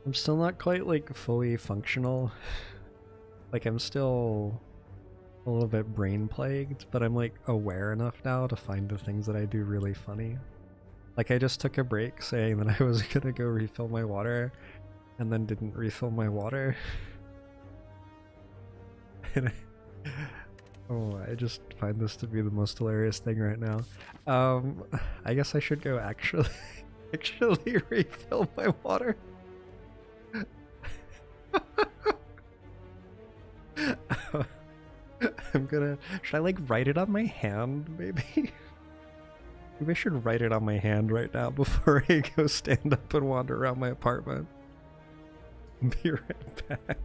I'm still not quite like fully functional. Like I'm still a little bit brain plagued, but I'm like aware enough now to find the things that I do really funny. Like I just took a break saying that I was gonna go refill my water and then didn't refill my water. And oh, I just find this to be the most hilarious thing right now. I guess I should go actually refill my water. Should I like write it on my hand maybe? Maybe I should write it on my hand right now before I go stand up and wander around my apartment. Be right back.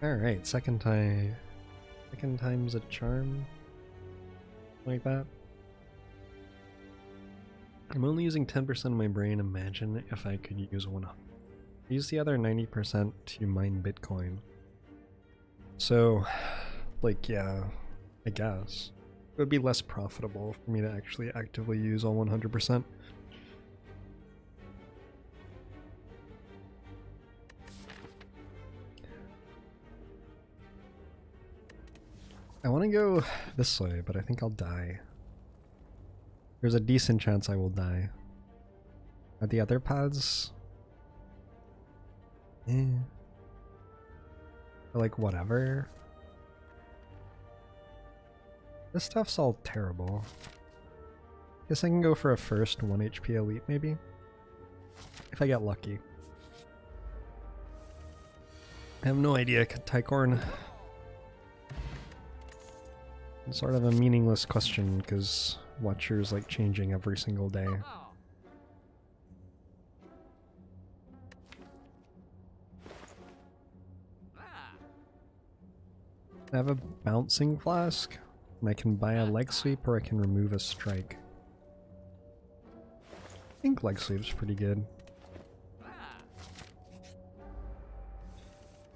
Alright, second time's a charm. Like that. I'm only using 10% of my brain. Imagine if I could use use the other 90% to mine Bitcoin. So, like, yeah, I guess. It would be less profitable for me to actually actively use all 100%. I want to go this way, but I think I'll die. There's a decent chance I will die. Are the other paths? Or like whatever. This stuff's all terrible. Guess I can go for a first 1 HP elite maybe? If I get lucky. I have no idea, Tycorn. It's sort of a meaningless question because Watcher's like changing every single day. I have a bouncing flask, and I can buy a leg sweep or I can remove a strike. I think leg sweep's pretty good.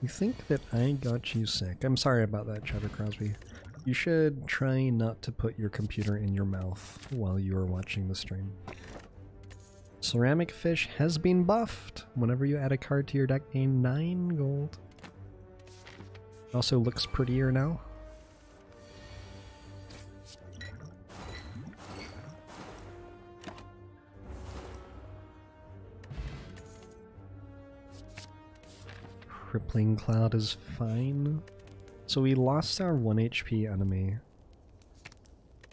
You think that I got you sick? I'm sorry about that, Trevor Crosby. You should try not to put your computer in your mouth while you are watching the stream. Ceramic fish has been buffed. Whenever you add a card to your deck, gain 9 gold. It also looks prettier now. Crippling Cloud is fine. So we lost our 1 HP enemy.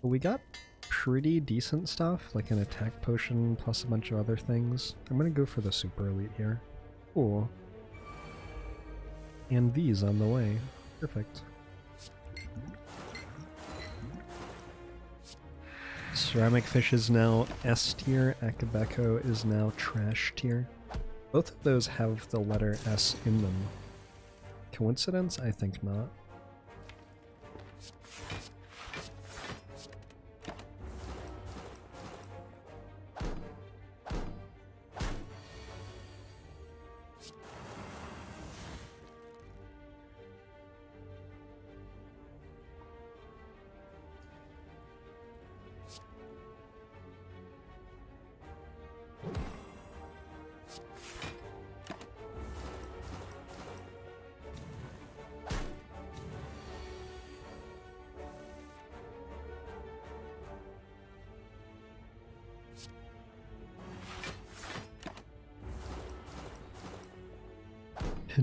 But we got pretty decent stuff, like an attack potion plus a bunch of other things. I'm gonna go for the super elite here. Cool. And these on the way. Perfect. Ceramic Fish is now S tier, Akabeko is now trash tier. Both of those have the letter S in them. Coincidence? I think not.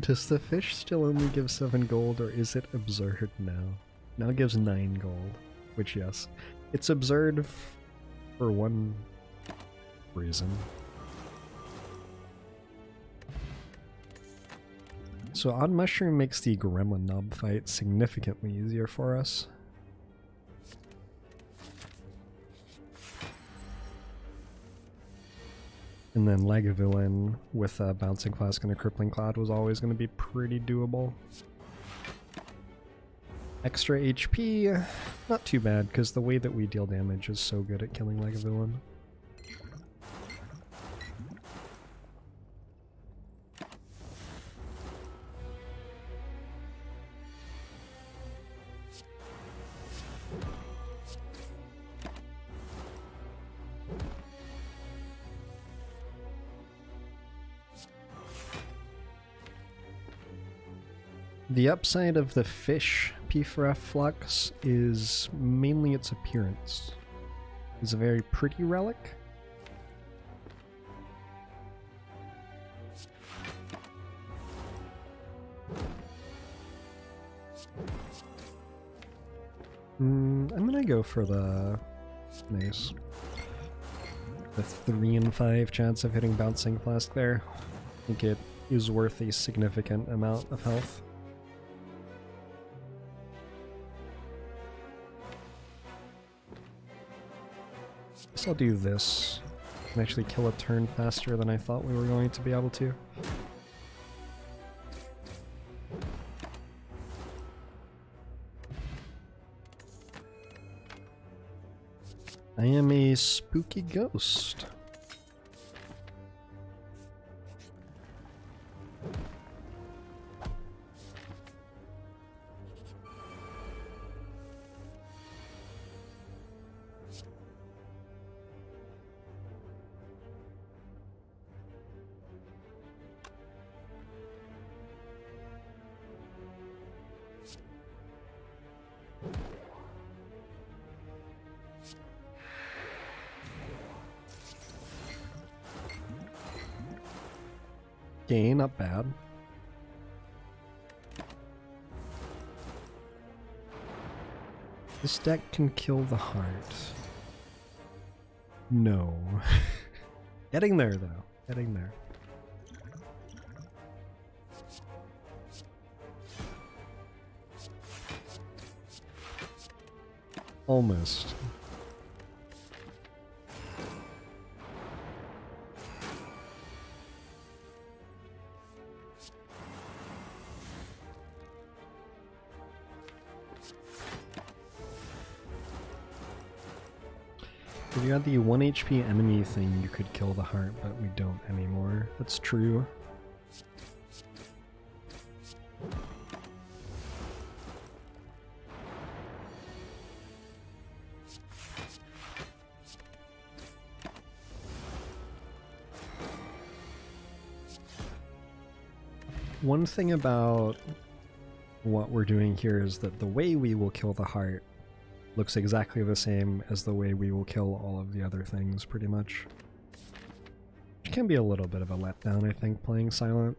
Does the fish still only give 7 gold, or is it absurd now? Now gives 9 gold, which yes, it's absurd for one reason. So Odd Mushroom makes the Gremlin Knob fight significantly easier for us. And then Lagavulin with a Bouncing Flask and a Crippling Cloud was always going to be pretty doable. Extra HP, not too bad, because the way that we deal damage is so good at killing Lagavulin. The upside of the fish P4F Flux is mainly its appearance. It's a very pretty relic. I'm gonna go for the nice. The 3 in 5 chance of hitting Bouncing Flask there. I think it is worth a significant amount of health. I'll do this and actually kill a turn faster than I thought we were going to be able to. I am a spooky ghost. Okay, not bad. This deck can kill the heart. No. Getting there though. Getting there. Almost. If you had the 1 HP enemy thing, you could kill the heart, but we don't anymore. That's true. One thing about what we're doing here is that the way we will kill the heart looks exactly the same as the way we will kill all of the other things, pretty much. Which can be a little bit of a letdown, I think, playing silent.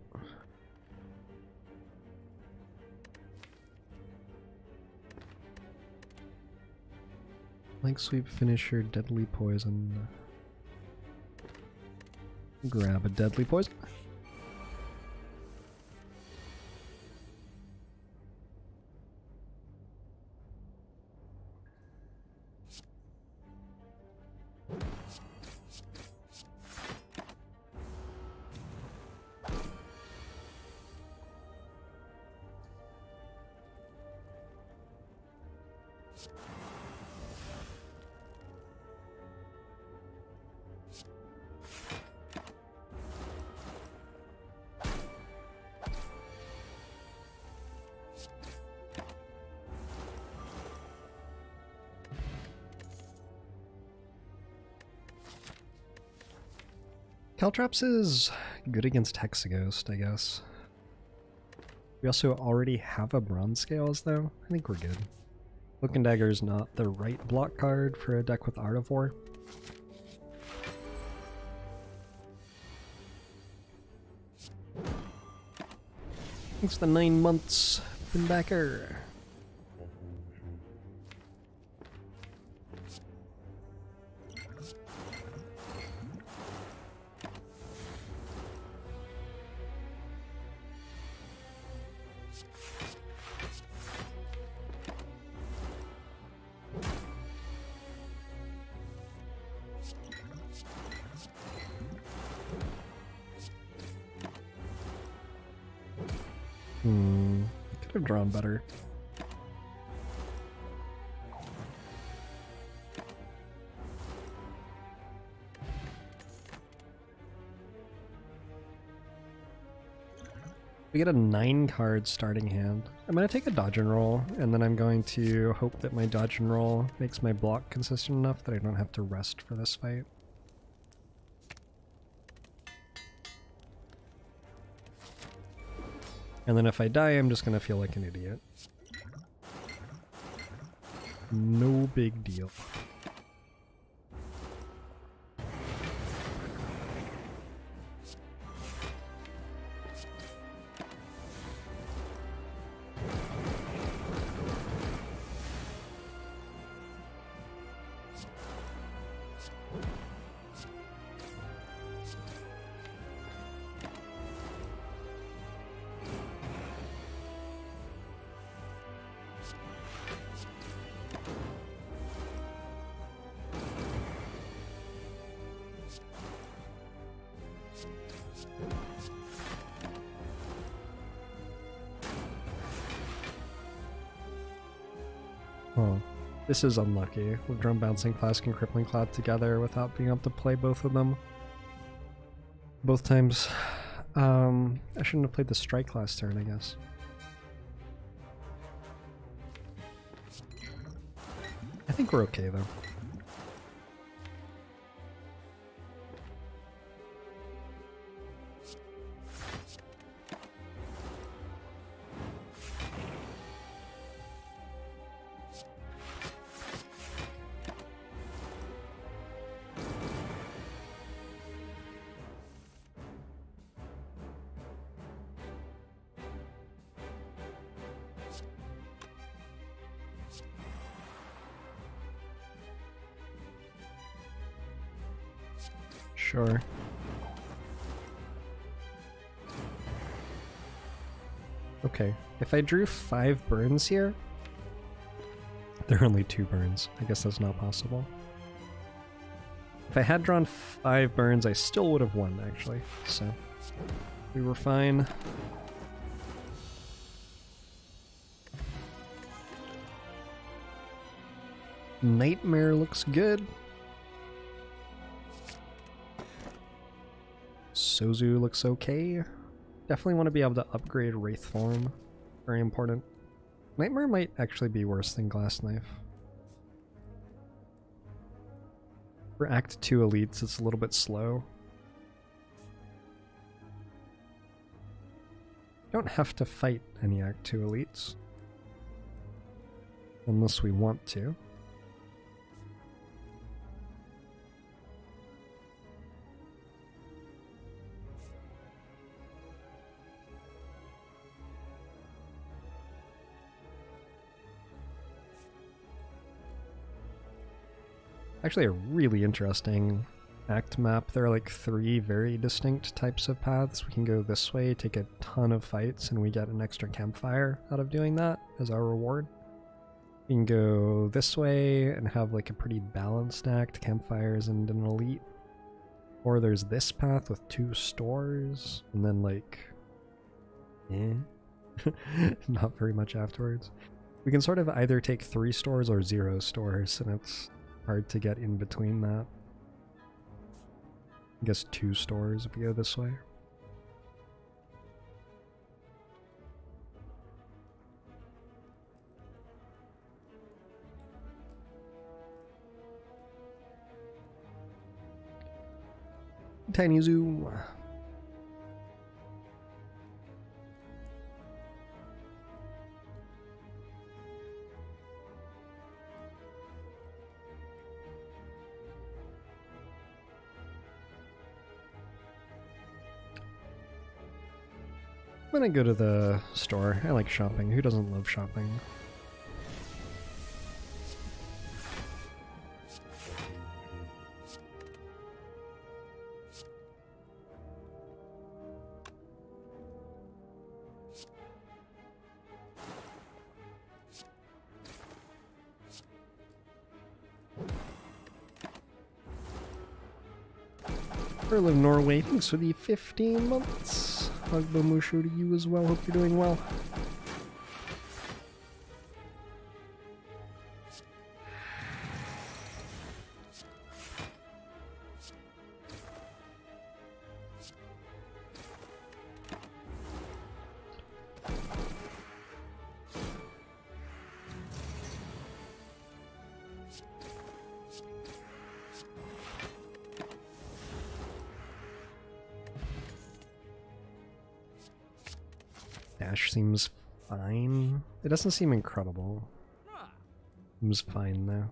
Like Sweep, Finisher, Deadly Poison. Grab a Deadly Poison. Caltrops is good against Hexaghost, I guess. We also already have a Bronze Scales, though. I think we're good. Cloak and Dagger is not the right block card for a deck with Art of War. Thanks for the 9 months, Finbacker. Could have drawn better. We get a 9-card starting hand. I'm going to take a dodge and roll, and then I'm going to hope that my dodge and roll makes my block consistent enough that I don't have to rest for this fight. And then if I die, I'm just going to feel like an idiot. No big deal. Oh, this is unlucky. We've drawn Bouncing Flask and Crippling Cloud together without being able to play both of them. Both times. I shouldn't have played the Strike last turn, I guess. I think we're okay, though. Sure. Okay, if I drew 5 burns here, there are only 2 burns. I guess that's not possible. If I had drawn 5 burns, I still would have won, actually. So, we were fine. Nightmare looks good. Sozu looks okay. Definitely want to be able to upgrade Wraith Form. Very important. Nightmare might actually be worse than Glass Knife. For Act 2 elites, it's a little bit slow. You don't have to fight any Act 2 elites. Unless we want to. Actually a really interesting act map. There are like 3 very distinct types of paths. We can go this way, take a ton of fights, and we get an extra campfire out of doing that as our reward. We can go this way and have like a pretty balanced act, campfires and an elite. Or there's this path with 2 stores, and then like... not very much afterwards. We can sort of either take 3 stores or 0 stores, and it's hard to get in between that. I guess 2 stores if we go this way. Tiny zoo. I'm gonna go to the store. I like shopping. Who doesn't love shopping? Earl of Norway, thanks for the 15 months. Pugbo Mushu to you as well. Hope you're doing well. Dash seems fine. It doesn't seem incredible. Seems fine though.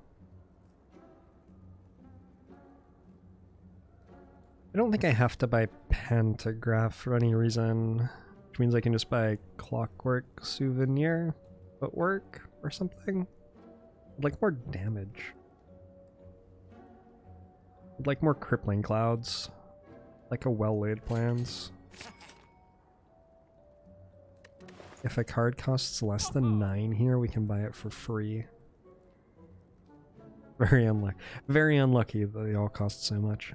I don't think I have to buy Pantograph for any reason, which means I can just buy Clockwork Souvenir Footwork or something. I'd like more damage. I'd like more Crippling Clouds. Like a well-laid plans. If a card costs less than 9 here, we can buy it for free. Very unlucky that they all cost so much.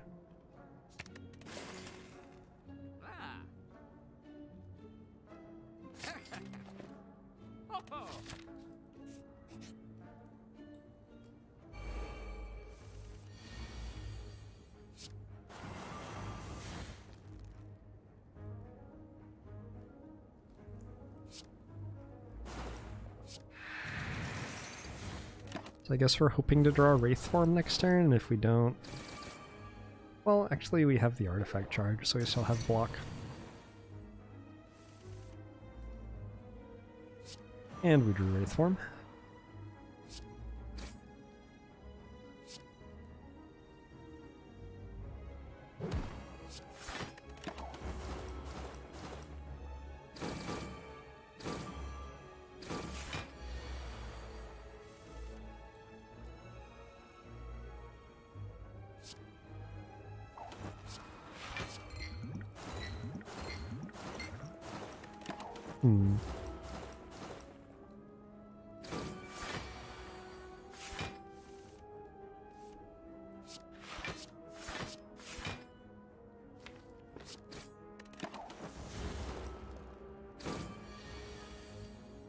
So I guess we're hoping to draw a Wraith form next turn, and if we don't... Well, actually we have the artifact charge, so we still have block. And we drew Wraith form.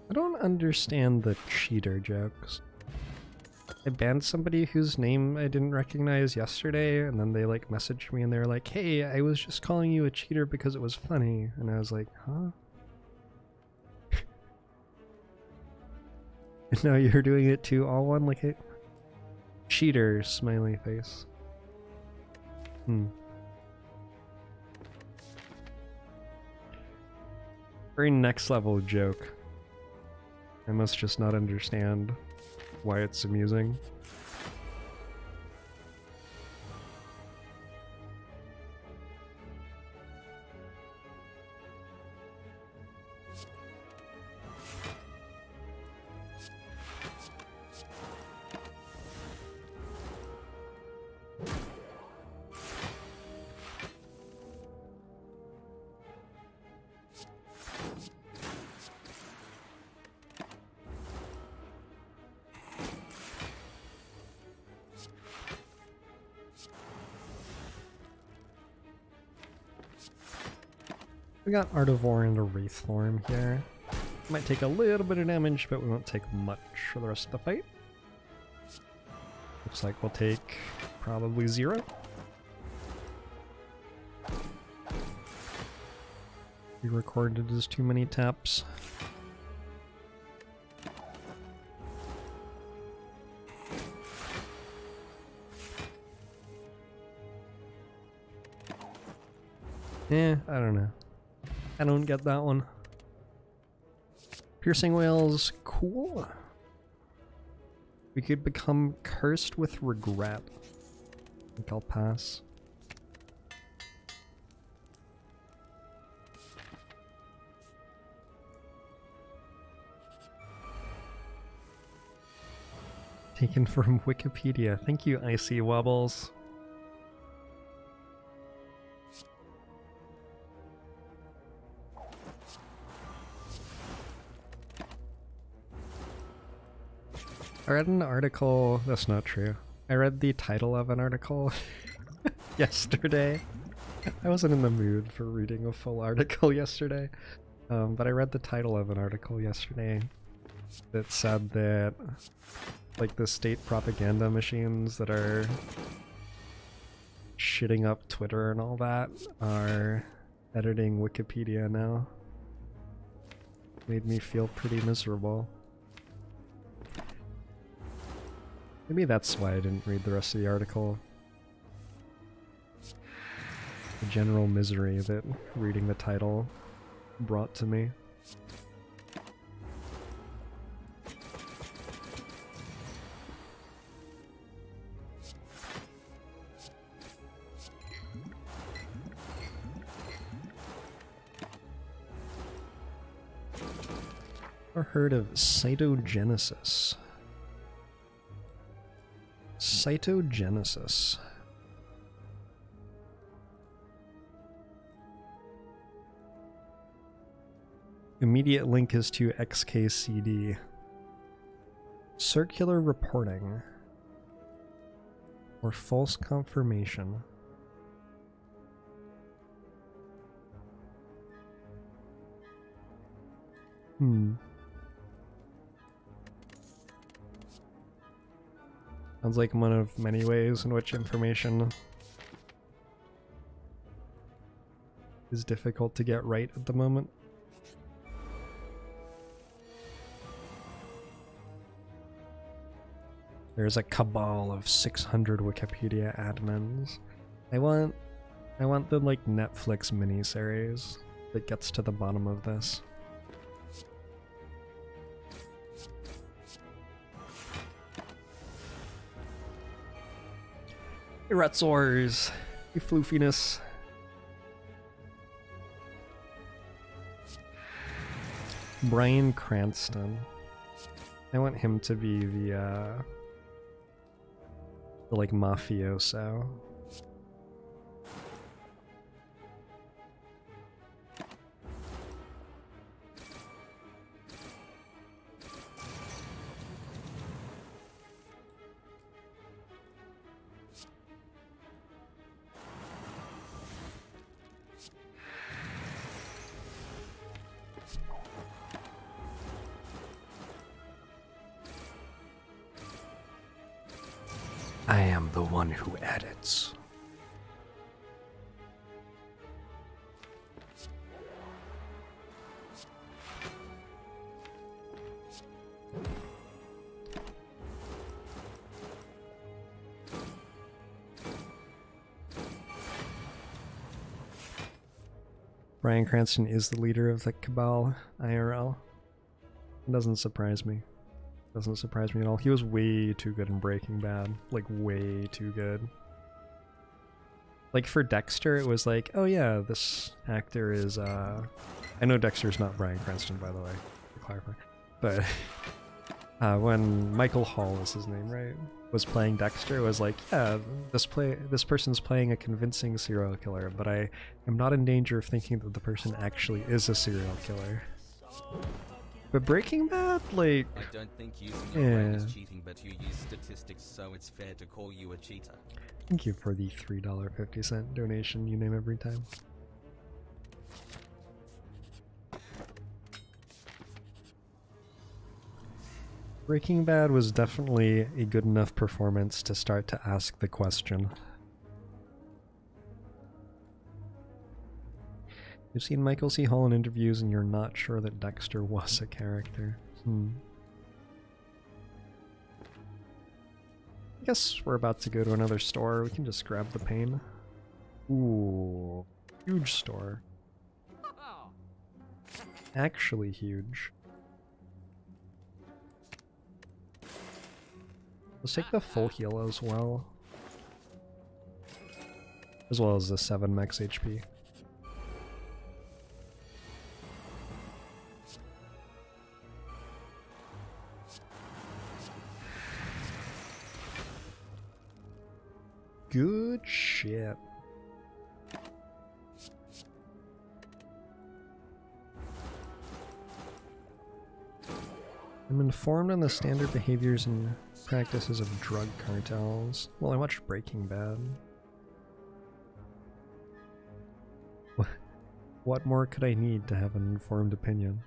I don't understand the cheater jokes. I banned somebody whose name I didn't recognize yesterday, and then they like messaged me and they were like, "Hey, I was just calling you a cheater because it was funny." And I was like, huh? And now you're doing it too, all one like a cheater smiley face. Very next level joke. I must just not understand why it's amusing. We got Artivore and a Wraith form here. Might take a little bit of damage, but we won't take much for the rest of the fight. Looks like we'll take probably 0. We recorded as too many taps. I don't know. I don't get that one. Piercing Whales, cool. We could become cursed with regret. I think I'll pass. Taken from Wikipedia. Thank you, Icy Wobbles. I read an article, that's not true. I read the title of an article yesterday, I wasn't in the mood for reading a full article yesterday, but I read the title of an article yesterday that said that like the state propaganda machines that are shitting up Twitter and all that are editing Wikipedia now. Made me feel pretty miserable. Maybe that's why I didn't read the rest of the article. The general misery that reading the title brought to me. Ever heard of cytogenesis? Cytogenesis. Immediate link is to XKCD. Circular reporting. Or false confirmation. Sounds like one of many ways in which information is difficult to get right at the moment. There's a cabal of 600 Wikipedia admins. I want the like Netflix miniseries that gets to the bottom of this. Hey Retzors, hey floofiness. Bryan Cranston. I want him to be the like mafioso. I am the one who edits. Bryan Cranston is the leader of the Cabal IRL. It doesn't surprise me. Doesn't surprise me at all. He was way too good in Breaking Bad. Like, way too good. Like, for Dexter, it was like, oh yeah, this actor is, I know Dexter's not Bryan Cranston, by the way, to clarify. But, when Michael Hall is his name, right, was playing Dexter, it was like, yeah, this person's playing a convincing serial killer, but I am not in danger of thinking that the person actually is a serial killer. But Breaking Bad, like, I don't think using your brain is cheating, but you use statistics, so it's fair to call you a cheater. Thank you for the $3.50 donation you name every time. Breaking Bad was definitely a good enough performance to start to ask the question. You've seen Michael C. Hall in interviews and you're not sure that Dexter was a character. I guess we're about to go to another store. We can just grab the pain. Ooh, huge store. Actually huge. Let's take the full heal as well. As well as the 7 max HP. Good shit. I'm informed on the standard behaviors and practices of drug cartels. Well, I watched Breaking Bad. What more could I need to have an informed opinion?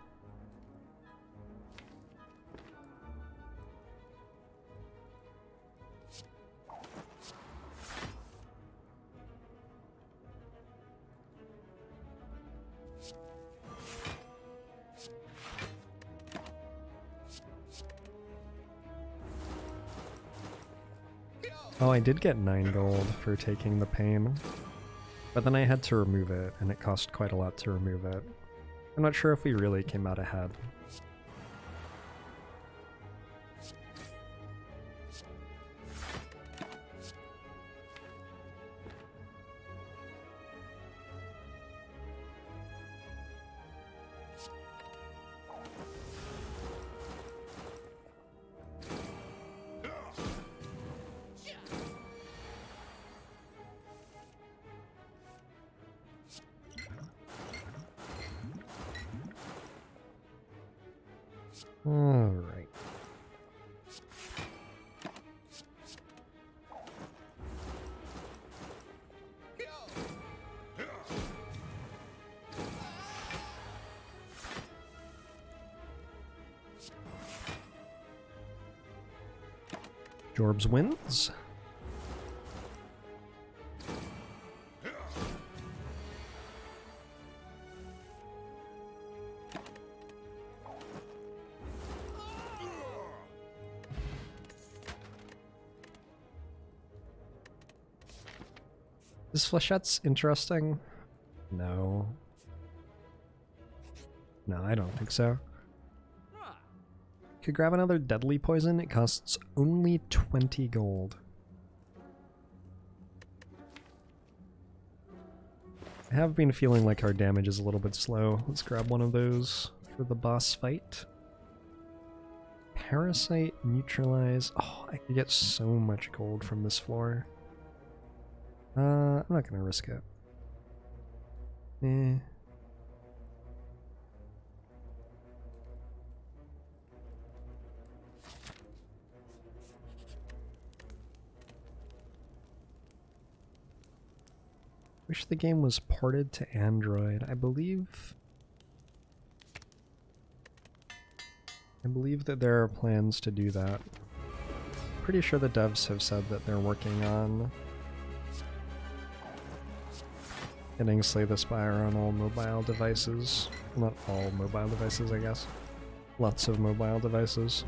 Oh, I did get 9 gold for taking the pain, but then I had to remove it, and it cost quite a lot to remove it. I'm not sure if we really came out ahead. Alright. Jorbs wins. Is Flechette's interesting? No. No, I don't think so. Could grab another deadly poison. It costs only 20 gold. I have been feeling like our damage is a little bit slow. Let's grab one of those for the boss fight. Parasite, neutralize. Oh, I could get so much gold from this floor. I'm not gonna risk it. Eh. Wish the game was ported to Android. I believe that there are plans to do that. Pretty sure the devs have said that they're working on getting Slay the Spire on all mobile devices. Not all mobile devices, I guess. Lots of mobile devices.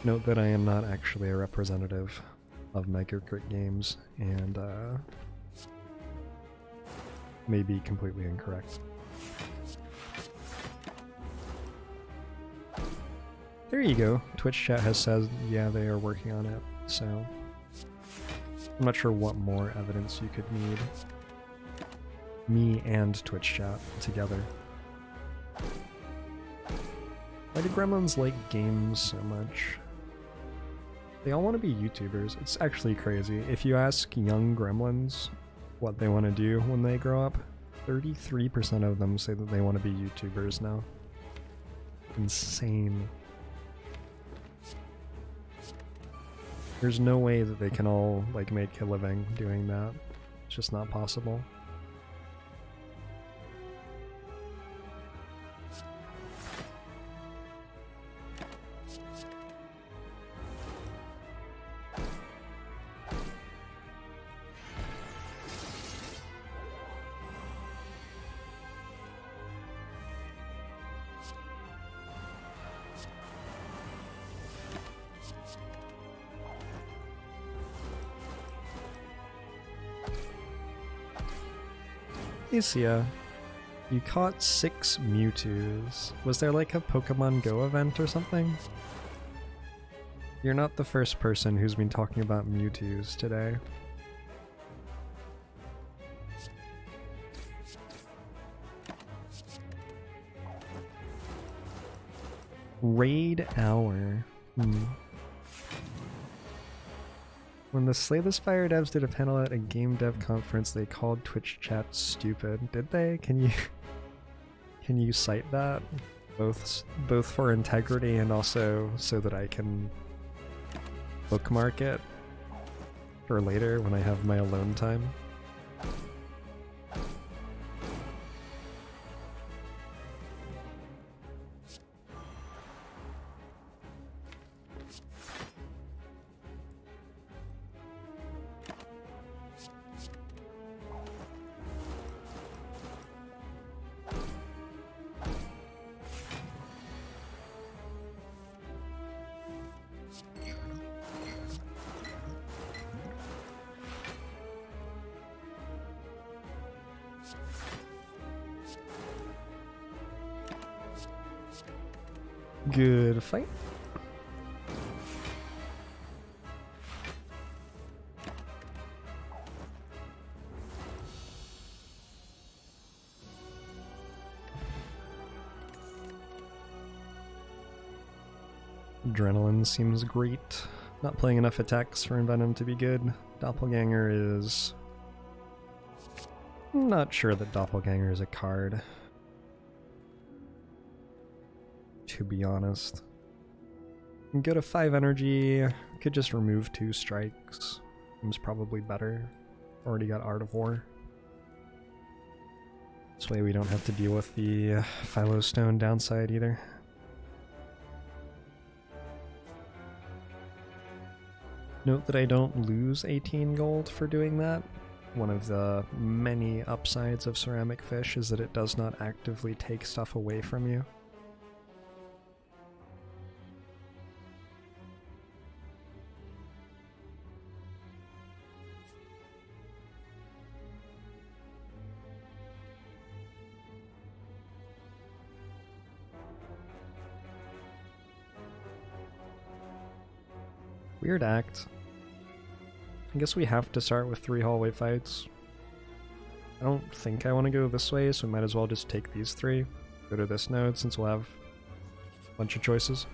Note that I am not actually a representative of Microcrit Games, and may be completely incorrect. There you go. Twitch chat has said, yeah, they are working on it, so I'm not sure what more evidence you could need. Me and Twitch chat together. Why do gremlins like games so much? They all want to be YouTubers. It's actually crazy. If you ask young gremlins what they want to do when they grow up, 33% of them say that they want to be YouTubers now. Insane. There's no way that they can all like make a living doing that. It's just not possible. Isia, you caught 6 Mewtwo's. Was there like a Pokemon Go event or something? You're not the first person who's been talking about Mewtwo's today. Raid hour. When the Slay the Spire devs did a panel at a game dev conference, they called Twitch chat stupid. Did they? Can you cite that? Both for integrity and also so that I can bookmark it for later when I have my alone time. Good fight. Adrenaline seems great. Not playing enough attacks for Envenom to be good. Doppelganger is... Not sure that Doppelganger is a card, to be honest. Go to 5 energy, could just remove 2 strikes. Seems probably better. Already got Art of War. This way we don't have to deal with the Philostone downside either. Note that I don't lose 18 gold for doing that. One of the many upsides of Ceramic Fish is that it does not actively take stuff away from you. Weird act. I guess we have to start with 3 hallway fights. I don't think I want to go this way, so we might as well just take these 3. Go to this node since we'll have a bunch of choices.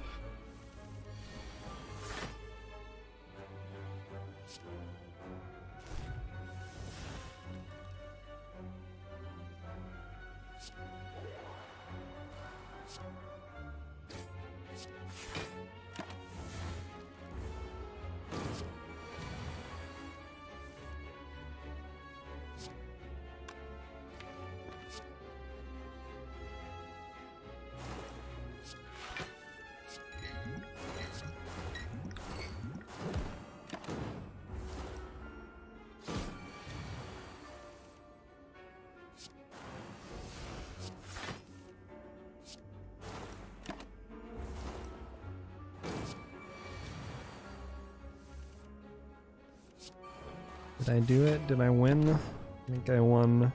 Did I do it? Did I win? I think I won.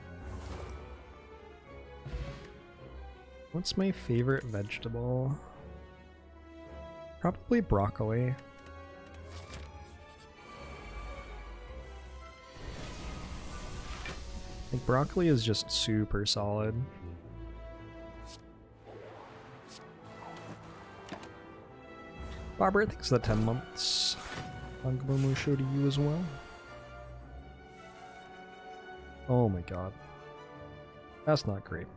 What's my favorite vegetable? Probably broccoli. Like, broccoli is just super solid. Barbara, thanks for the 10 months. Angabomo show to you as well. Oh my god. That's not great.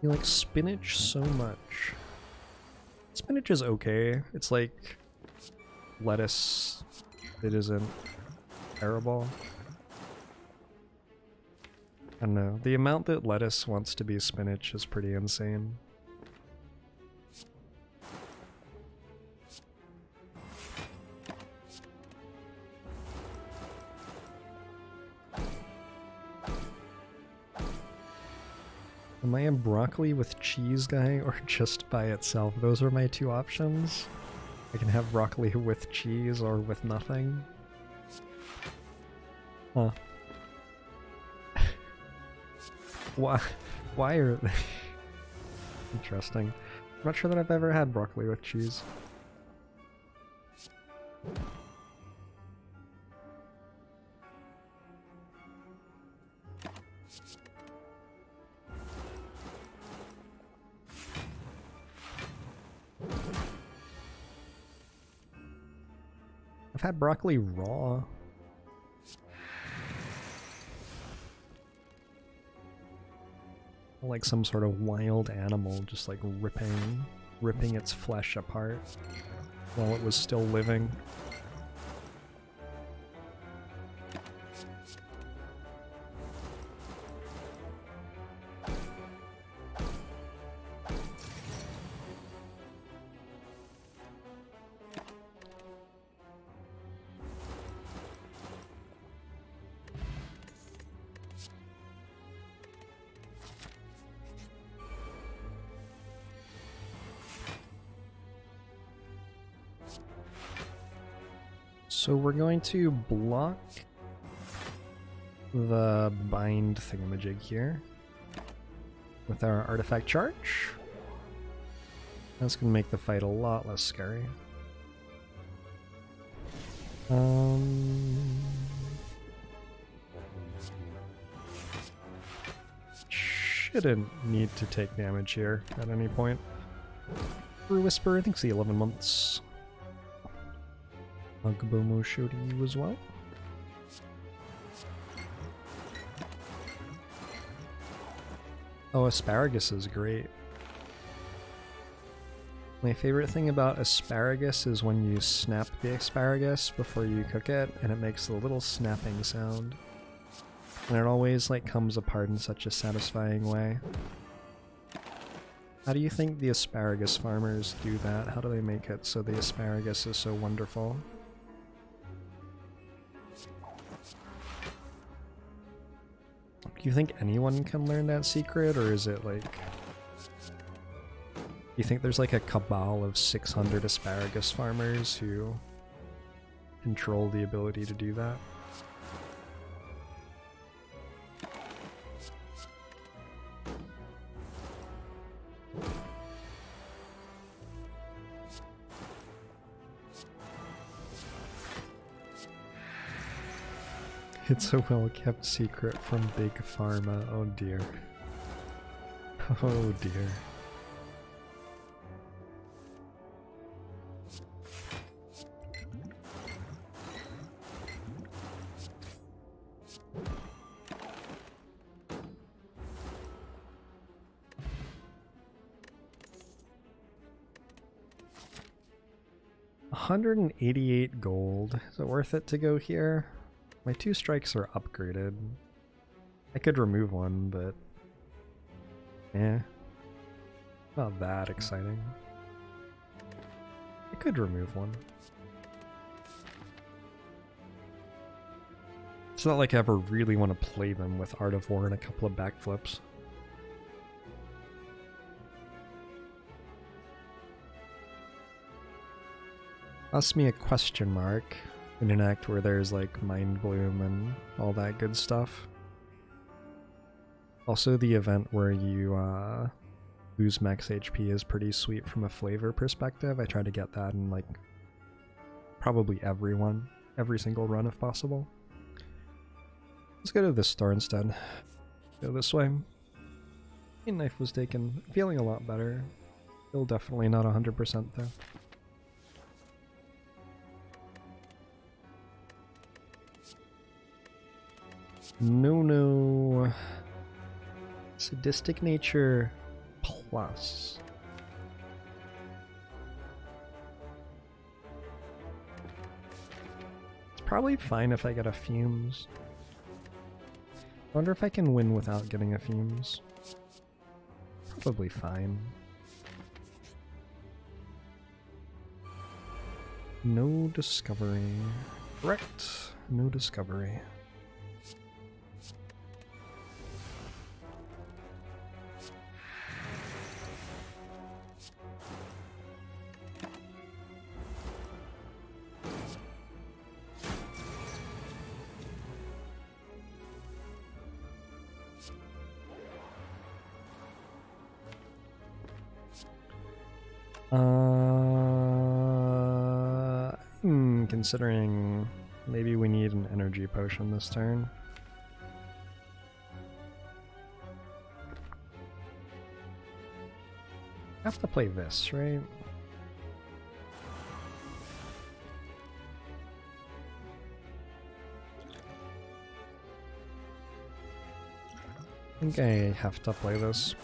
You like spinach so much. Spinach is okay. It's like lettuce. It isn't terrible. I don't know. The amount that lettuce wants to be spinach is pretty insane. Am I a broccoli with cheese guy or just by itself? Those are my 2 options. I can have broccoli with cheese or with nothing. Huh. Why are they... Interesting. I'm not sure that I've ever had broccoli with cheese. I've had broccoli raw. Like some sort of wild animal just like ripping its flesh apart while it was still living. So we're going to block the bind thingamajig here. with our artifact charge. That's gonna make the fight a lot less scary. Shouldn't need to take damage here at any point. For Whisper, I think it's the 11 months. Agbomo showed you as well. Oh, asparagus is great. My favorite thing about asparagus is when you snap the asparagus before you cook it, and it makes a little snapping sound. And it always like comes apart in such a satisfying way. How do you think the asparagus farmers do that? How do they make it so the asparagus is so wonderful? Do you think anyone can learn that secret, or is it like... Do you think there's like a cabal of 600 asparagus farmers who control the ability to do that? It's a well-kept secret from Big Pharma. Oh dear. Oh dear. $188 gold. Is it worth it to go here? My 2 strikes are upgraded. I could remove one, but... not that exciting. I could remove one. It's not like I ever really want to play them with Art of War and a couple of backflips. Ask me a question mark in an act where there's like Mind Bloom and all that good stuff. Also, the event where you lose max HP is pretty sweet from a flavor perspective. I try to get that in like probably every single run if possible. Let's go to this store instead. Go this way. Knife was taken. Feeling a lot better. Still definitely not 100% though. No. Sadistic nature plus. It's probably fine if I get a fumes. I wonder if I can win without getting a fumes. Probably fine. No discovery. Correct. No discovery. Considering maybe we need an energy potion this turn. I have to play this, right? I think I have to play this.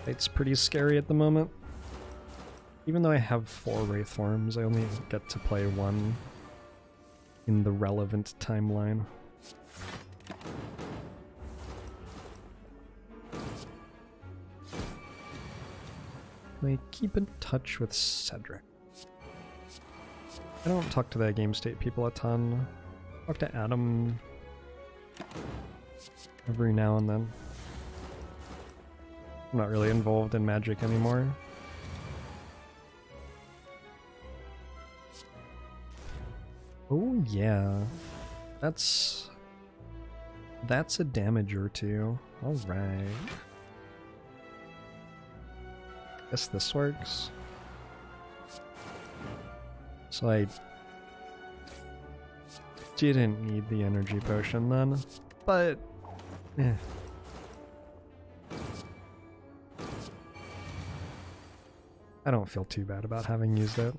It's pretty scary at the moment. Even though I have 4 Wraith forms, I only get to play 1 in the relevant timeline. I keep in touch with Cedric. I don't talk to the game state people a ton. Talk to Adam every now and then. I'm not really involved in Magic anymore. Oh yeah, that's a damage or 2. All right. Guess this works. So I didn't need the energy potion then, but I don't feel too bad about having used it.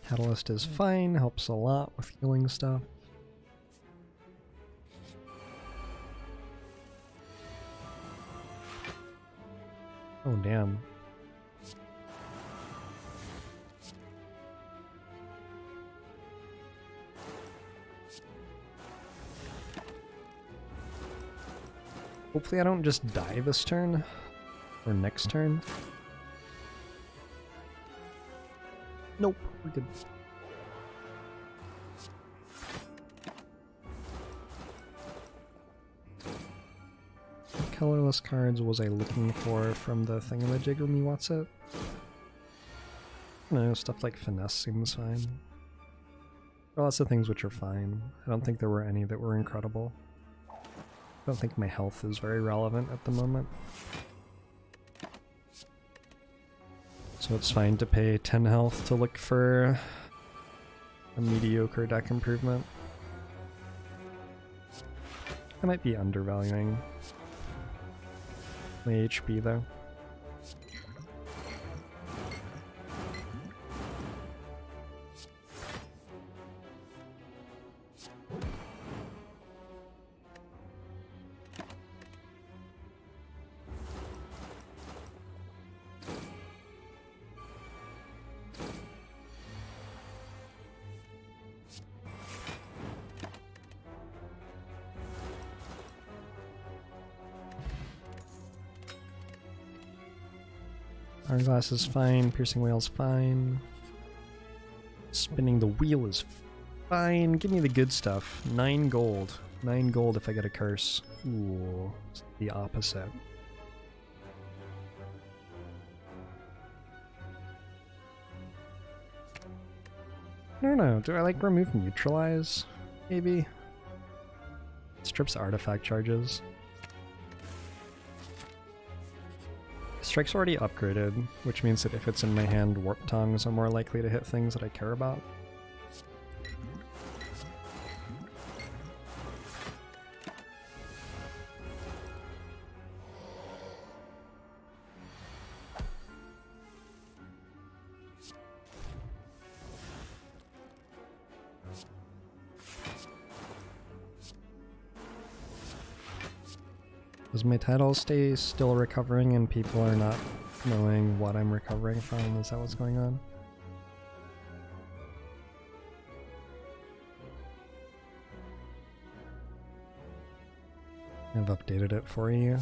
Catalyst is fine, helps a lot with healing stuff. Oh damn. Hopefully I don't just die this turn, or next turn. Nope, we're good. What colorless cards was I looking for from the thingamajigger me? What's it? I don't know, stuff like finesse seems fine. There are lots of things which are fine. I don't think there were any that were incredible. I don't think my health is very relevant at the moment. So it's fine to pay 10 health to look for a mediocre deck improvement. I might be undervaluing my HP though. Hourglass is fine, Piercing Whale's fine. Spinning the Wheel is fine. Give me the good stuff. 9 gold. 9 gold if I get a curse. Ooh, it's the opposite. I don't know, do I like remove neutralize? Maybe? Strips artifact charges. Strike's already upgraded, which means that if it's in my hand, Warp Tongues are more likely to hit things that I care about. Does my title stay still recovering and people are not knowing what I'm recovering from? Is that what's going on? I've updated it for you.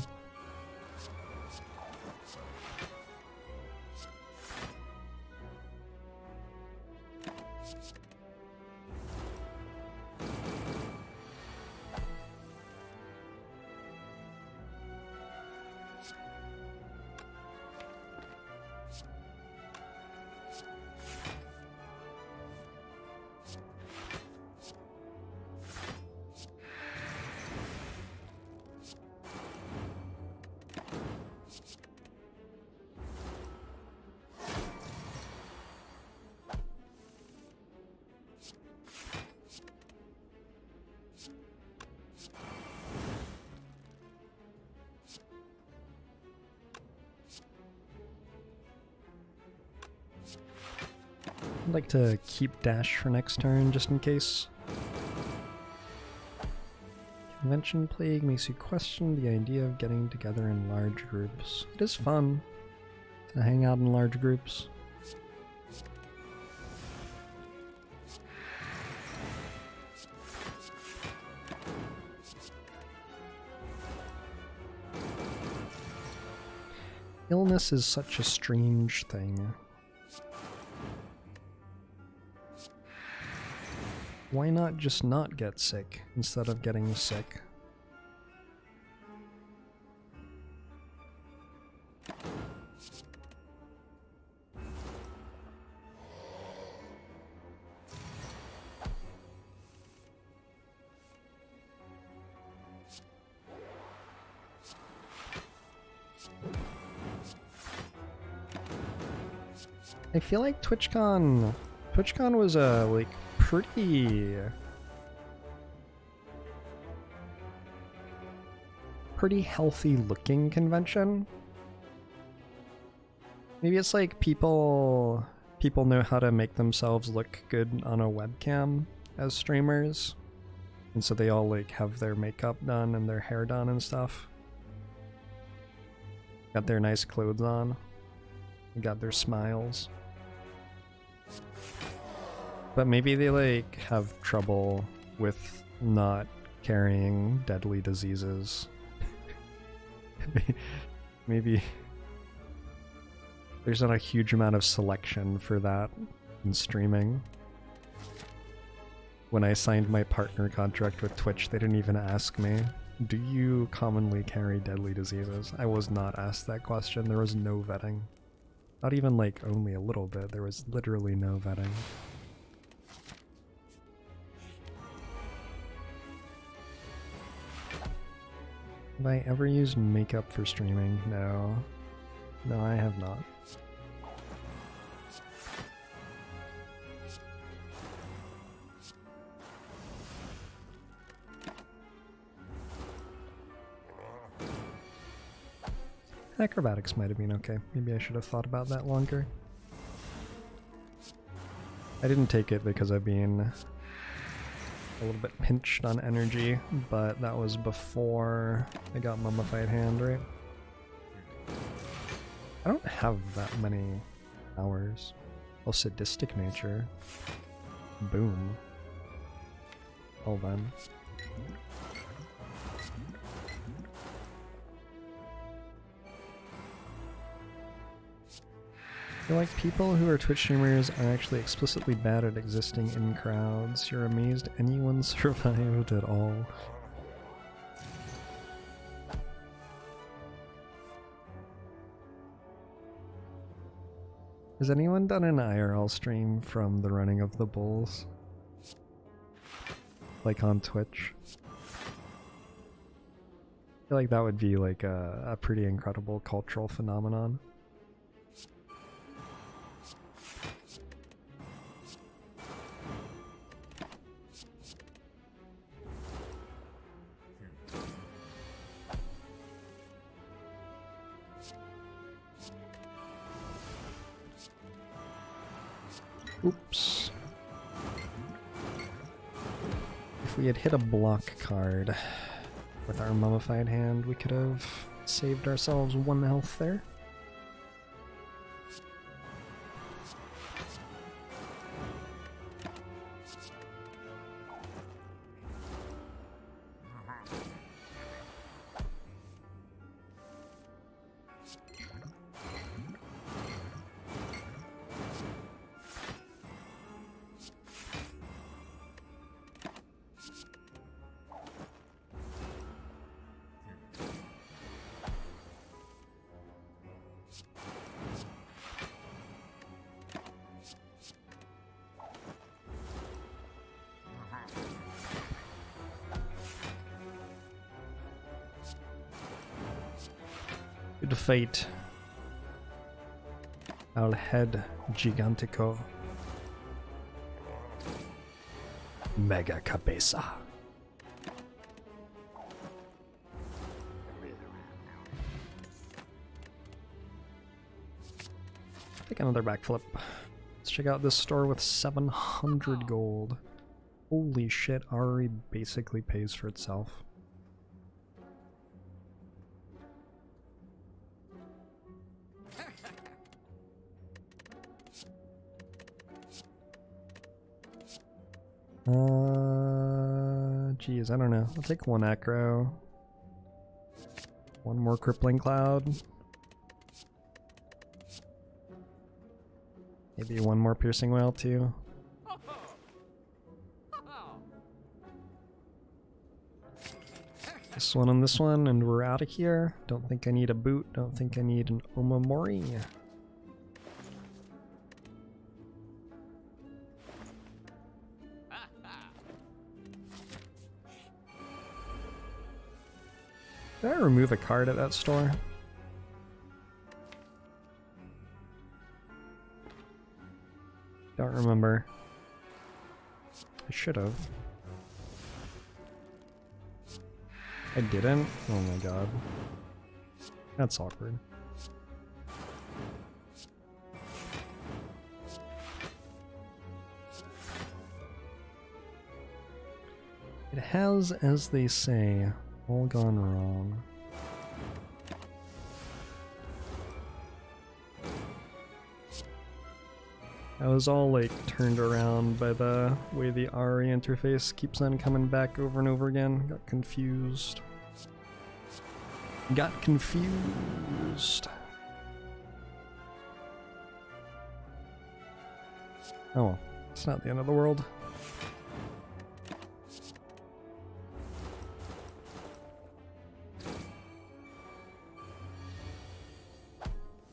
I'd like to keep dash for next turn just in case. Convention plague makes you question the idea of getting together in large groups. It is fun to hang out in large groups. Illness is such a strange thing. Why not just not get sick instead of getting sick? I feel like TwitchCon was a like pretty healthy looking convention. Maybe it's like people know how to make themselves look good on a webcam as streamers, and so they all like have their makeup done and their hair done and stuff. Got their nice clothes on. Got their smiles. But maybe they like have trouble with not carrying deadly diseases. Maybe there's not a huge amount of selection for that in streaming. When I signed my partner contract with Twitch, they didn't even ask me, do you commonly carry deadly diseases? I was not asked that question. There was no vetting. Not even like only a little bit. There was literally no vetting. Have I ever used makeup for streaming? No. No, I have not. Acrobatics might have been okay. Maybe I should have thought about that longer. I didn't take it because I've been a little bit pinched on energy, but that was before I got Mummified Hand, right? I don't have that many hours. Oh, Sadistic Nature. Boom. Well then. I feel like people who are Twitch streamers are actually explicitly bad at existing in crowds. You're amazed anyone survived at all. Has anyone done an IRL stream from the running of the bulls? Like on Twitch? I feel like that would be like a pretty incredible cultural phenomenon. Oops. If we had hit a block card with our Mummified Hand, we could have saved ourselves 1 health there. Good fight. Al head gigantico. Mega cabeza. Take another backflip. Let's check out this store with 700 gold. Holy shit, Ari basically pays for itself. Geez, I don't know. I'll take 1 acro. 1 more crippling cloud. Maybe 1 more piercing wail too. This one and this one, and we're out of here. Don't think I need a boot. Don't think I need an Omamori. Did I remove a card at that store? remember. I should have. I didn't? Oh my god. That's awkward. It has, as they say, all gone wrong. I was all like turned around by the way the RE interface keeps on coming back over and over again. Got confused. Got confused. Oh well, it's not the end of the world.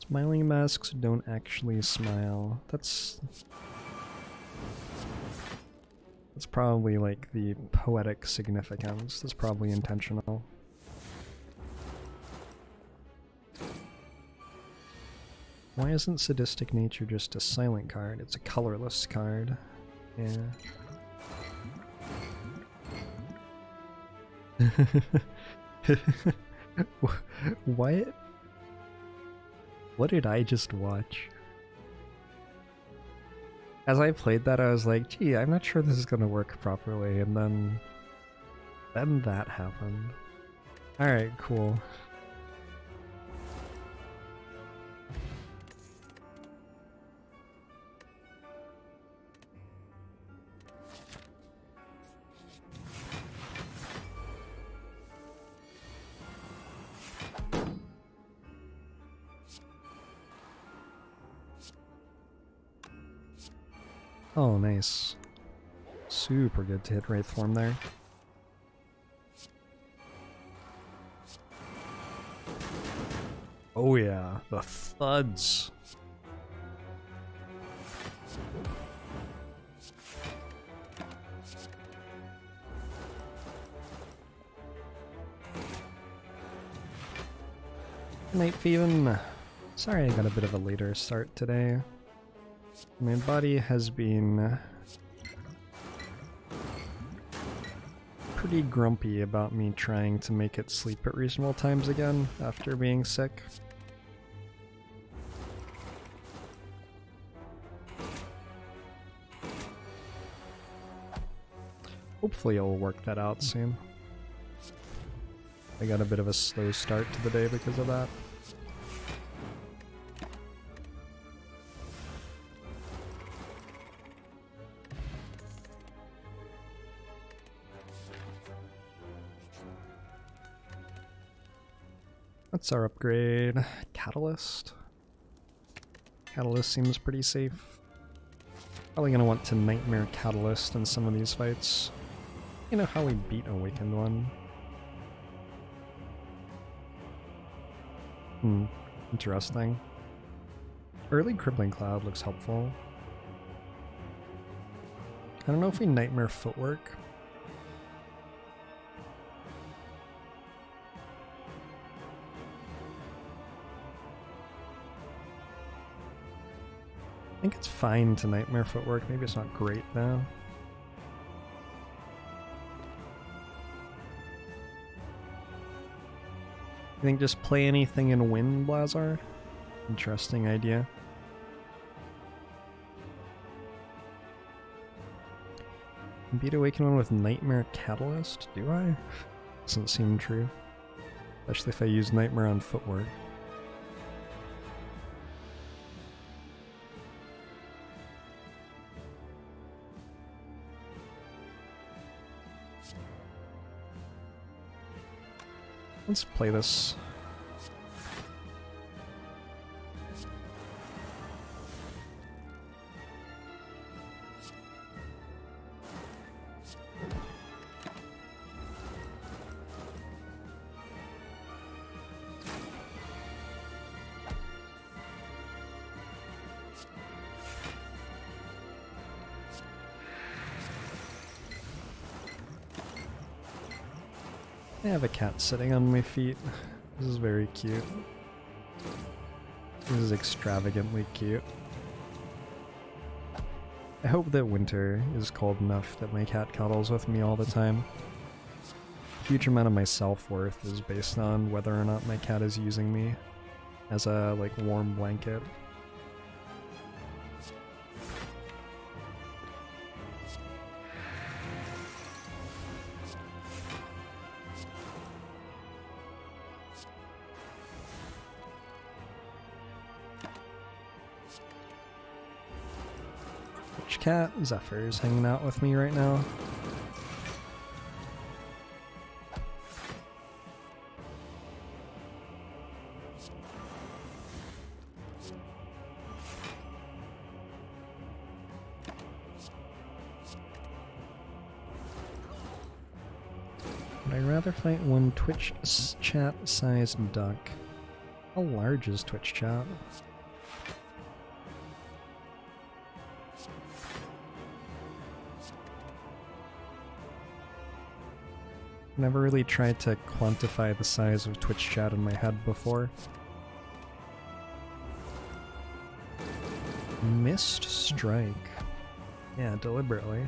Smiling masks don't actually smile. That's probably like the poetic significance. That's probably intentional. Why isn't Sadistic Nature just a silent card? It's a colorless card. Yeah. What? What did I just watch? As I played that, I was like, gee, I'm not sure this is gonna work properly, and then that happened. Alright, cool. Oh, nice. Super good to hit Wraith form there. Oh yeah, the thuds. Night Thievin. Sorry I got a bit of a later start today. My body has been pretty grumpy about me trying to make it sleep at reasonable times again after being sick. Hopefully I'll work that out soon. I got a bit of a slow start to the day because of that. What's our upgrade? Catalyst? Catalyst seems pretty safe. Probably gonna want to Nightmare Catalyst in some of these fights. You know how we beat Awakened one? Interesting. Early Crippling Cloud looks helpful. I don't know if we Nightmare Footwork. I think it's fine to Nightmare Footwork, maybe it's not great though. You think just play anything in Wind, Blazar? Interesting idea. Beat Awaken one with Nightmare Catalyst? Do I? Doesn't seem true. Especially if I use Nightmare on Footwork. Let's play this. I have a cat sitting on my feet. This is very cute. This is extravagantly cute. I hope that winter is cold enough that my cat cuddles with me all the time. A huge amount of my self-worth is based on whether or not my cat is using me as a, like, warm blanket. Which cat? Zephyr's hanging out with me right now. I'd rather fight one Twitch chat-sized duck. How large is Twitch chat? Never really tried to quantify the size of Twitch chat in my head before. Missed strike. Yeah, deliberately.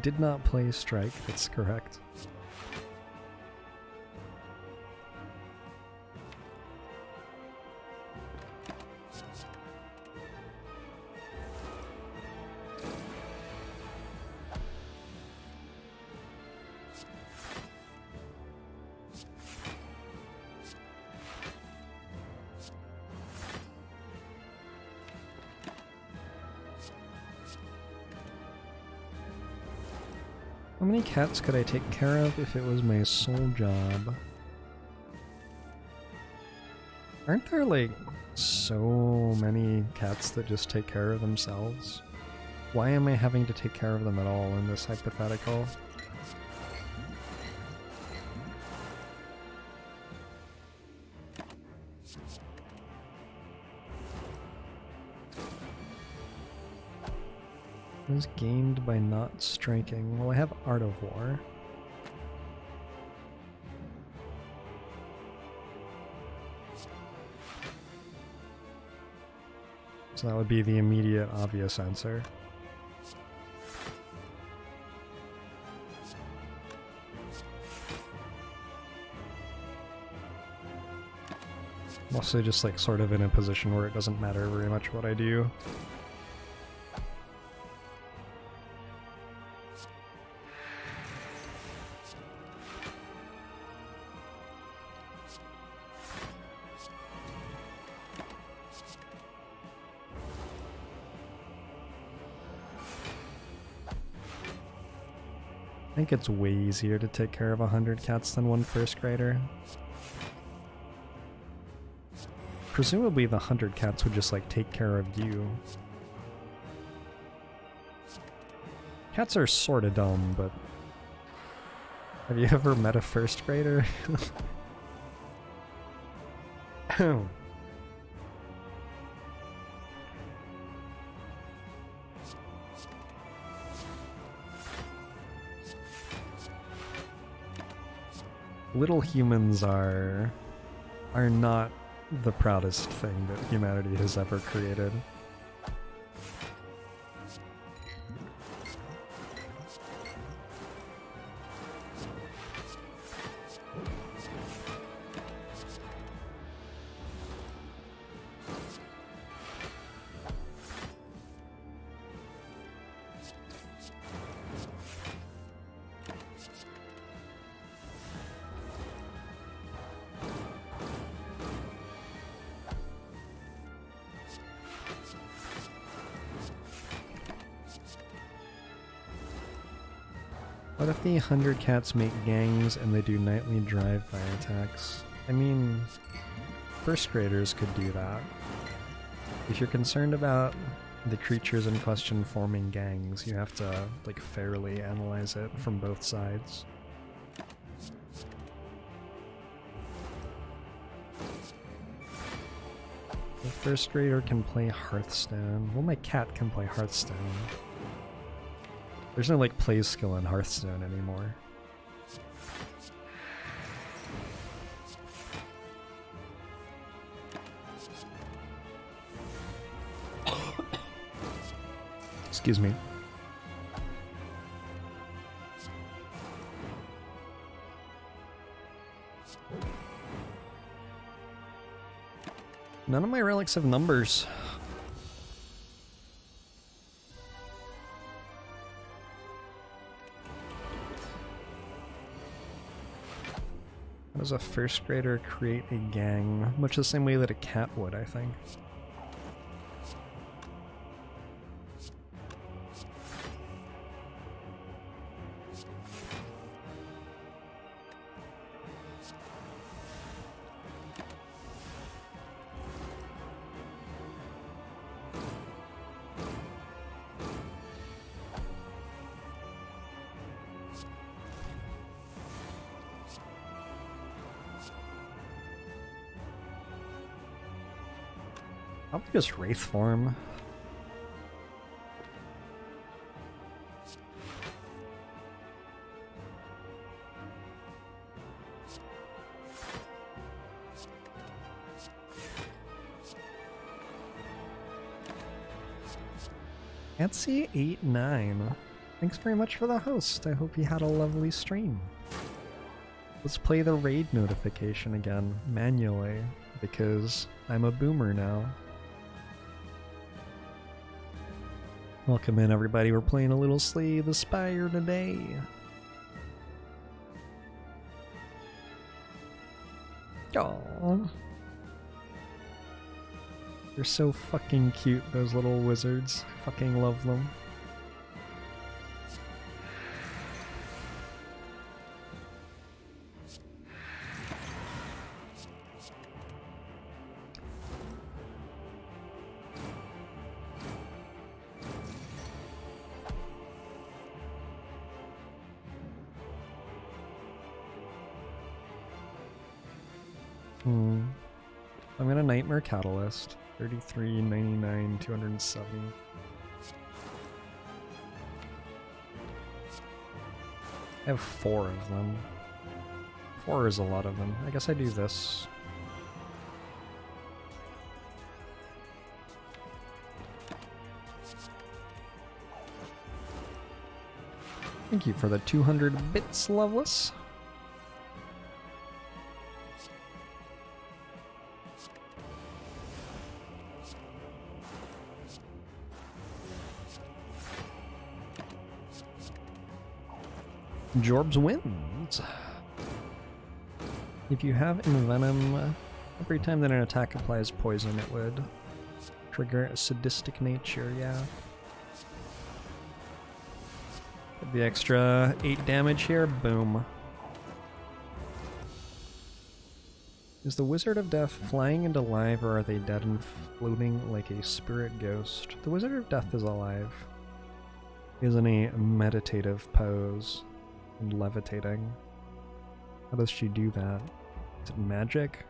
Did not play strike, that's correct. How many cats could I take care of if it was my sole job? Aren't there, like, so many cats that just take care of themselves? Why am I having to take care of them at all in this hypothetical? Was gained by not striking. Well, I have Art of War. So that would be the immediate obvious answer. I'm also just like sort of in a position where it doesn't matter very much what I do. I think it's way easier to take care of 100 cats than one first grader. Presumably the 100 cats would just like take care of you. Cats are sorta dumb, but have you ever met a first grader? Little humans are not the proudest thing that humanity has ever created. What if the 100 cats make gangs and they do nightly drive-by attacks? I mean, first graders could do that. If you're concerned about the creatures in question forming gangs, you have to, like, fairly analyze it from both sides. The first grader can play Hearthstone. Well, my cat can play Hearthstone. There's no, like, play skill in Hearthstone anymore. Excuse me. None of my relics have numbers. How does a first grader create a gang? Much the same way that a cat would, I think. Probably just Wraith form. Etsy 89. Thanks very much for the host. I hope you had a lovely stream. Let's play the raid notification again, manually, because I'm a boomer now. Welcome in, everybody. We're playing a little Slay the Spire today. Aww. They're so fucking cute, those little wizards. Fucking love them. I'm gonna Nightmare Catalyst. 33, 99, 270. I have 4 of them. 4 is a lot of them. I guess I do this. Thank you for the 200 bits, Loveless. Jorbs wins. If you have Envenom, every time that an attack applies poison, it would trigger a sadistic nature, yeah. The extra 8 damage here, boom. Is the Wizard of Death flying and alive, or are they dead and floating like a spirit ghost? The Wizard of Death is alive. He is in a meditative pose. And levitating. How does she do that? Is it magic?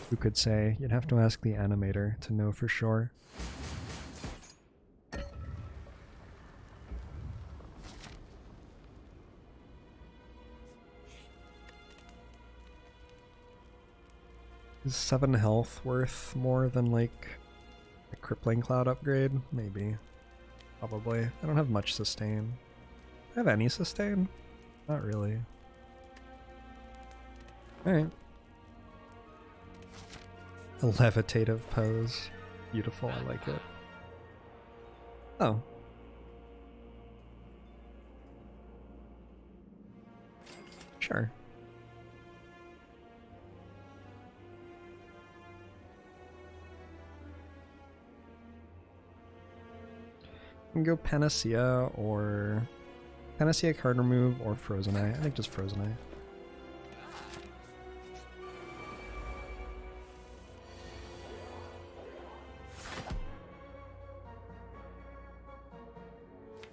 Who could say? You'd have to ask the animator to know for sure. Is 7 health worth more than like a crippling cloud upgrade? Maybe. Probably. I don't have much sustain. Do I have any sustain? Not really. Alright. A levitative pose. Beautiful, I like it. Oh. Sure. I can go Panacea or... Panacea card remove or Frozen Eye. I think just Frozen Eye.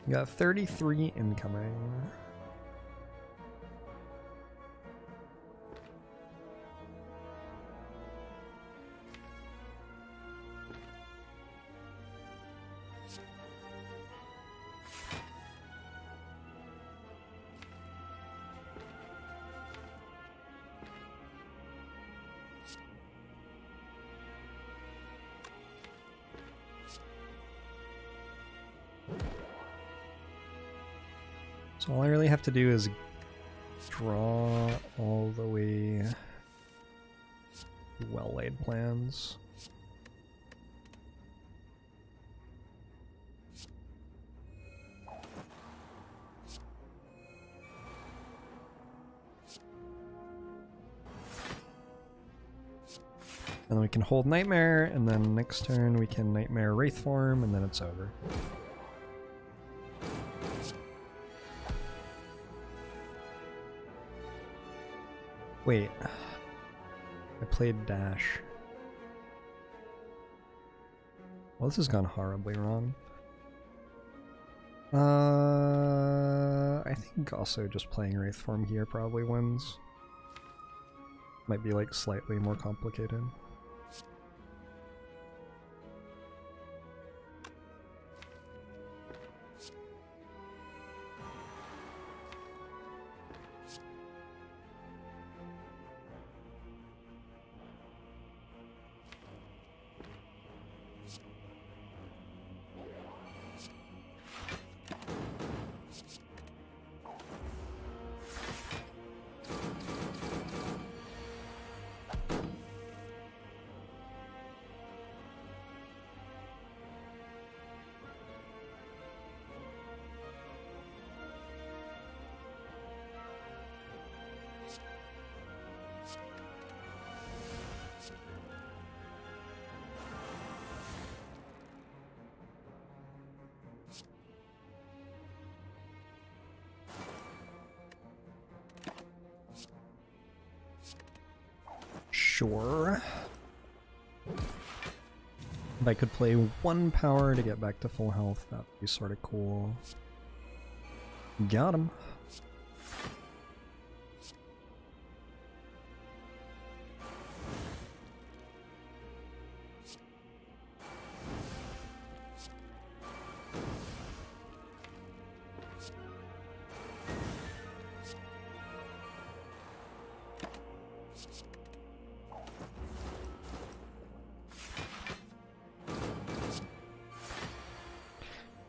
We got 33 incoming. So all I really have to do is draw all the way well-laid plans. And then we can hold Nightmare, and then next turn we can Nightmare Wraith form, and then it's over. Wait. I played Dash. Well, this has gone horribly wrong. I think also just playing Wraith form here probably wins. Might be like slightly more complicated. Sure. If I could play one power to get back to full health, that'd be sort of cool. Got him.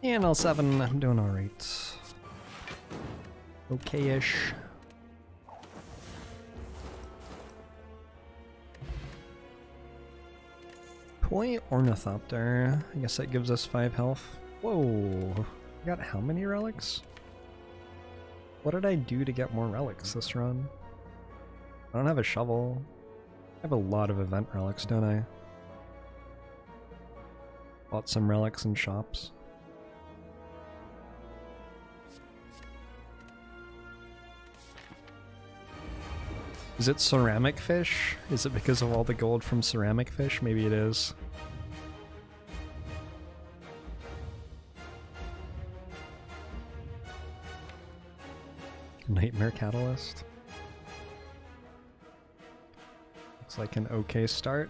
And L7, I'm doing alright. Okay-ish. Toy Ornithopter. I guess that gives us 5 health. Whoa! We got how many relics? What did I do to get more relics this run? I don't have a shovel. I have a lot of event relics, don't I? Bought some relics in shops. Is it ceramic fish? Is it because of all the gold from ceramic fish? Maybe it is. Nightmare Catalyst. Looks like an okay start.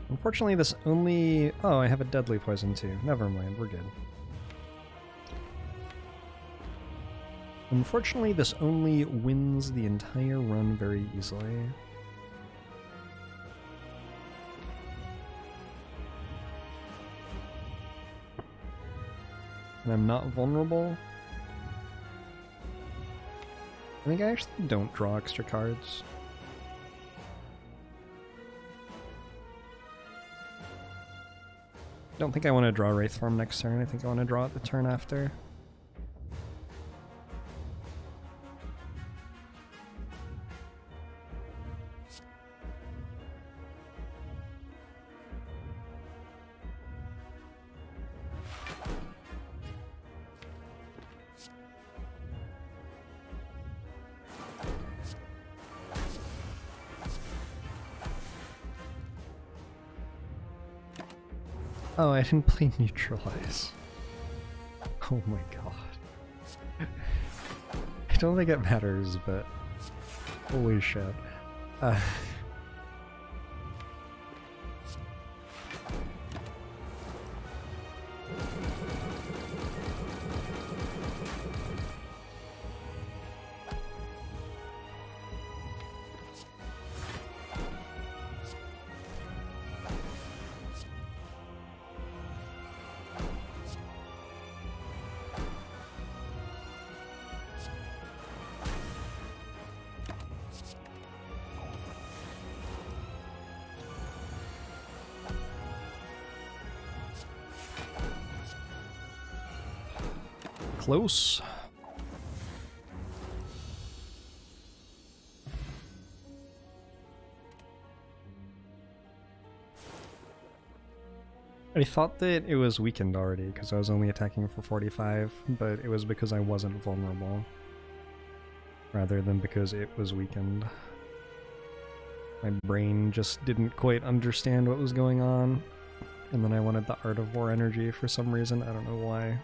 Unfortunately, this only... Oh, I have a deadly poison too. Never mind, we're good. Unfortunately, this only wins the entire run very easily. And I'm not vulnerable. I think I actually don't draw extra cards. I don't think I want to draw Wraith Form next turn. I think I want to draw it the turn after. Oh, I didn't play Neutralize. Oh my god. I don't think it matters, but holy shit. Close. I thought that it was weakened already because I was only attacking for 45, but it was because I wasn't vulnerable rather than because it was weakened. My brain just didn't quite understand what was going on, and then I wanted the Art of War energy for some reason, I don't know why.